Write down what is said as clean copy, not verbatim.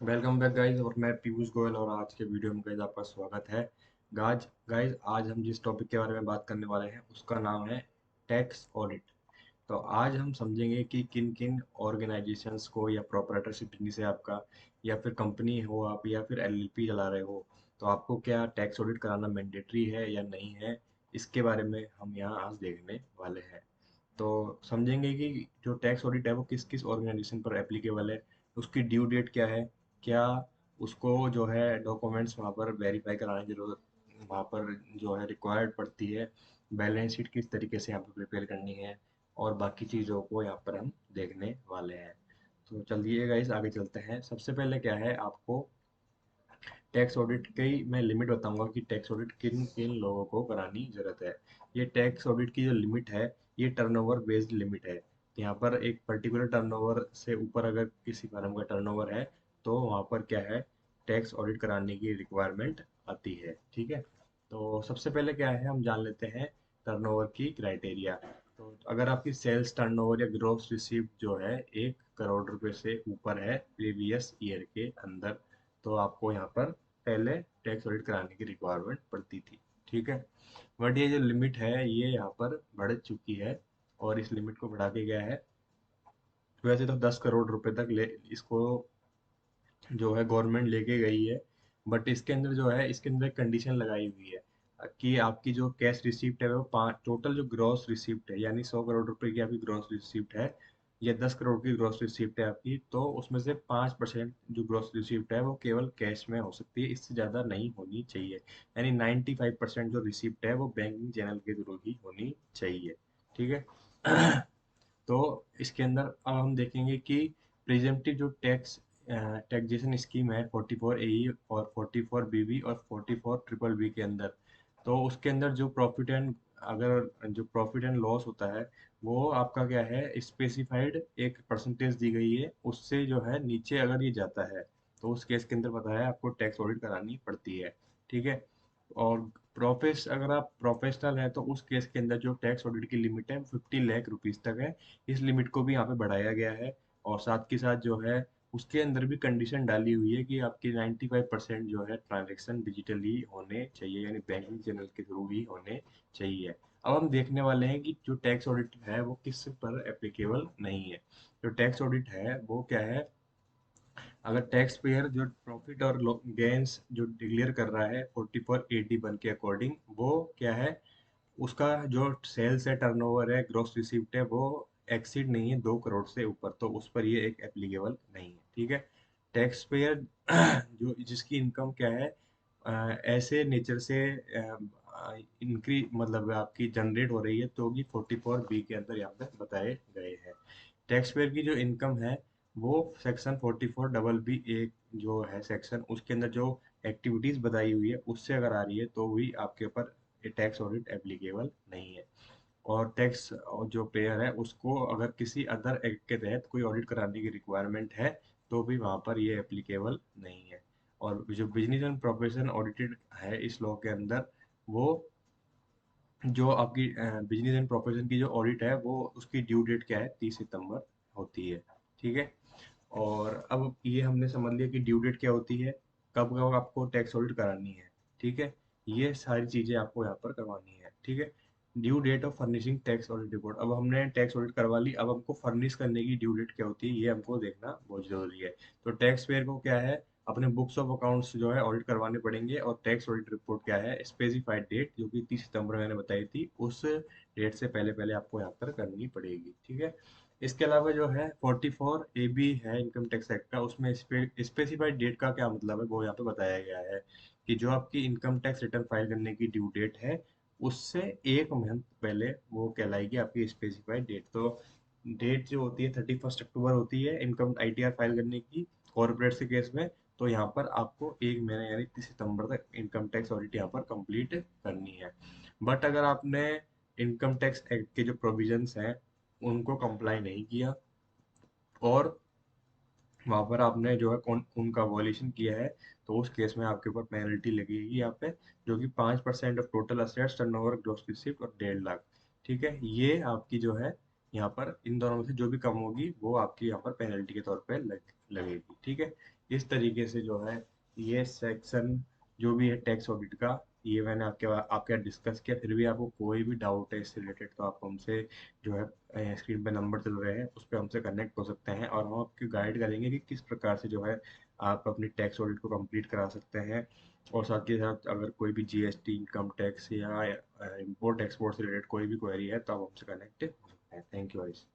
Welcome back guys. और मैं पीयूष गोयल और आज के वीडियो में गाइस आपका स्वागत है। गाइस आज हम जिस टॉपिक के बारे में बात करने वाले हैं उसका नाम है टैक्स ऑडिट। तो आज हम समझेंगे कि किन किन ऑर्गेनाइजेशंस को या प्रोप्राइटरशिप जिसे आपका या फिर कंपनी हो आप या फिर एलएलपी चला रहे हो, तो आपको क्या टैक्स ऑडिट कराना मैंडेटरी है या नहीं है। इसके बारे में हम यहाँ आज देखने वाले हैं। तो समझेंगे कि जो टैक्स ऑडिट है वो किस किस ऑर्गेनाइजेशन पर एप्लीकेबल है, उसकी ड्यू डेट क्या है, क्या उसको जो है डॉक्यूमेंट्स वहाँ पर वेरीफाई कराने की जरूरत वहाँ पर जो है रिक्वायर्ड पड़ती है, बैलेंस शीट किस तरीके से यहाँ पर प्रिपेयर करनी है, और बाकी चीज़ों को यहाँ पर हम देखने वाले हैं। तो चलिए गाइस आगे चलते हैं। सबसे पहले क्या है, आपको टैक्स ऑडिट की मैं लिमिट बताऊंगा कि टैक्स ऑडिट किन किन लोगों को करानी जरूरत है। ये टैक्स ऑडिट की जो लिमिट है, ये टर्नओवर बेस्ड लिमिट है। यहाँ पर एक पर्टिकुलर टर्नओवर से ऊपर अगर किसी फर्म का टर्नओवर है तो वहाँ पर क्या है, टैक्स ऑडिट कराने की रिक्वायरमेंट आती है। ठीक है। तो सबसे पहले क्या है, हम जान लेते हैं टर्नओवर की क्राइटेरिया। तो अगर आपकी सेल्स टर्नओवर या ग्रॉस रिसीप्ट जो है 1 करोड़ रुपए से ऊपर है प्रीवियस ईयर के अंदर, तो आपको यहाँ पर पहले टैक्स ऑडिट कराने की रिक्वायरमेंट पड़ती थी। ठीक है। बट ये जो लिमिट है ये यहाँ पर बढ़ चुकी है, और इस लिमिट को बढ़ा के गया है। वैसे तो 10 करोड़ रुपए तक ले इसको जो है गवर्नमेंट लेके गई है। बट इसके अंदर जो है, इसके अंदर कंडीशन लगाई हुई है कि आपकी जो कैश रिसिप्ट है वो पाँच, टोटल जो ग्रॉस रिसिप्ट है यानी 100 करोड़ रुपए की आपकी ग्रॉस रिसिप्ट है या 10 करोड़ की ग्रॉस रिसिप्ट है आपकी, तो उसमें से 5% जो ग्रॉस रिसिप्ट है वो केवल कैश में हो सकती है, इससे ज़्यादा नहीं होनी चाहिए। यानी 95% जो रिसिप्ट है वो बैंकिंग चैनल के थ्रू ही होनी चाहिए। ठीक है। तो इसके अंदर अब हम देखेंगे कि प्रिजेंटिव जो टैक्स टैक्सेशन स्कीम है 44 ए और 44 बीबी और 44 ट्रिपल बी के अंदर, तो उसके अंदर जो प्रॉफिट एंड अगर जो प्रॉफिट एंड लॉस होता है वो आपका क्या है, स्पेसिफाइड एक परसेंटेज दी गई है, उससे जो है नीचे अगर ये जाता है तो उस केस के अंदर पता है आपको टैक्स ऑडिट करानी पड़ती है। ठीक है। और अगर आप प्रोफेशनल हैं तो उस केस के अंदर जो टैक्स ऑडिट की लिमिट है 50 लाख रुपीज तक है। इस लिमिट को भी यहाँ पे बढ़ाया गया है। और साथ के साथ जो है उसके अंदर भी कंडीशन डाली हुई है कि आपके 95% जो है ट्रांजैक्शन डिजिटली होने चाहिए, यानी बैंकिंग चैनल के थ्रू ही होने चाहिए। अब हम देखने वाले हैं कि जो टैक्स ऑडिट है वो किस पर एप्लीकेबल नहीं है। जो टैक्स ऑडिट है वो क्या है, अगर टैक्स पेयर जो प्रॉफिट और गेन्स जो डिक्लेयर कर रहा है 4481 के अकॉर्डिंग, वो क्या है, उसका जो सेल्स है टर्नओवर है ग्रॉस रिसीप्ट है वो एक्सीड नहीं है 2 करोड़ से ऊपर, तो उस पर ये एक एप्लीकेबल नहीं है। ठीक है। टैक्स पेयर जो जिसकी इनकम क्या है, ऐसे नेचर से इंक्री मतलब आपकी जनरेट हो रही है, तो भी 44 बी के अंदर यहाँ पे बताए गए हैं। टैक्स पेयर की जो इनकम है वो सेक्शन 44 डबल बी एक जो है सेक्शन, उसके अंदर जो एक्टिविटीज बताई हुई है उससे अगर आ रही है तो भी आपके ऊपर टैक्स ऑडिट एप्लीकेबल नहीं है। और टैक्स जो पेयर है उसको अगर किसी अदर एक्ट के तहत कोई ऑडिट कराने की रिक्वायरमेंट है तो भी वहाँ पर ये एप्लीकेबल नहीं है। और जो बिजनेस एंड प्रोफेशन ऑडिटेड है इस लॉ के अंदर, वो जो आपकी बिजनेस एंड प्रोफेशन की जो ऑडिट है वो उसकी ड्यू डेट क्या है, 30 सितंबर होती है। ठीक है। और अब ये हमने समझ लिया कि ड्यू डेट क्या होती है, कब कब आपको टैक्स ऑडिट करानी है। ठीक है। ये सारी चीजें आपको यहाँ पर करवानी है। ठीक है। Due date of furnishing tax audit report, अब हमने टैक्स ऑडिट करवा ली, अब हमको फर्निश करने की ड्यू डेट क्या होती है ये हमको देखना बहुत जरूरी है। तो टैक्स पेयर को क्या है, अपने बुक्स ऑफ अकाउंट्स जो है ऑडिट करवाने पड़ेंगे, और टैक्स ऑडिट रिपोर्ट क्या है, स्पेसिफाइड डेट जो कि 30 सितंबर मैंने बताई थी उस डेट से पहले पहले आपको यहाँ पर करनी पड़ेगी। ठीक है। इसके अलावा जो है 44 ए बी है इनकम टैक्स एक्ट का, उसमें स्पेसिफाइड डेट का क्या मतलब है वो यहाँ पे बताया गया है कि जो आपकी इनकम टैक्स रिटर्न फाइल करने की ड्यू डेट है उससे 1 मंथ पहले वो कहलाएगी आपकी स्पेसिफाइड डेट। तो डेट जो होती है 31 अक्टूबर होती है इनकम आईटीआर फाइल करने की कॉर्पोरेट के केस में, तो यहाँ पर आपको 1 महीना यानी 30 सितंबर तक इनकम टैक्स ऑडिट यहाँ पर कंप्लीट करनी है। बट अगर आपने इनकम टैक्स एक्ट के जो प्रोविजंस हैं उनको कंप्लाई नहीं किया और वहां पर आपने जो है उनका वॉल्यूशन किया है, तो उस केस में आपके ऊपर पेनल्टी लगेगी यहाँ पे, जो कि 5% of total assets turnover gross receipt और 1.5 लाख। ठीक है। ये आपकी जो है यहाँ पर इन दोनों में से जो भी कम होगी वो आपकी यहाँ पर पेनल्टी के तौर पे लगेगी। ठीक ठीक है। इस तरीके से जो है ये सेक्शन जो भी है टैक्स ऑडिट का, ये मैंने आपके डिस्कस किया। फिर भी आपको कोई भी डाउट है इससे रिलेटेड तो आप हमसे जो है स्क्रीन पे नंबर चल रहे हैं उस पर हमसे कनेक्ट हो सकते हैं, और हम आपको गाइड करेंगे कि किस प्रकार से जो है आप अपनी टैक्स ऑडिट को कंप्लीट करा सकते हैं। और साथ ही साथ अगर कोई भी जीएसटी, इनकम टैक्स या इम्पोर्ट एक्सपोर्ट से रिलेटेड कोई भी क्वेरी है तो आप हमसे कनेक्ट हो सकते हैं। Thank you guys.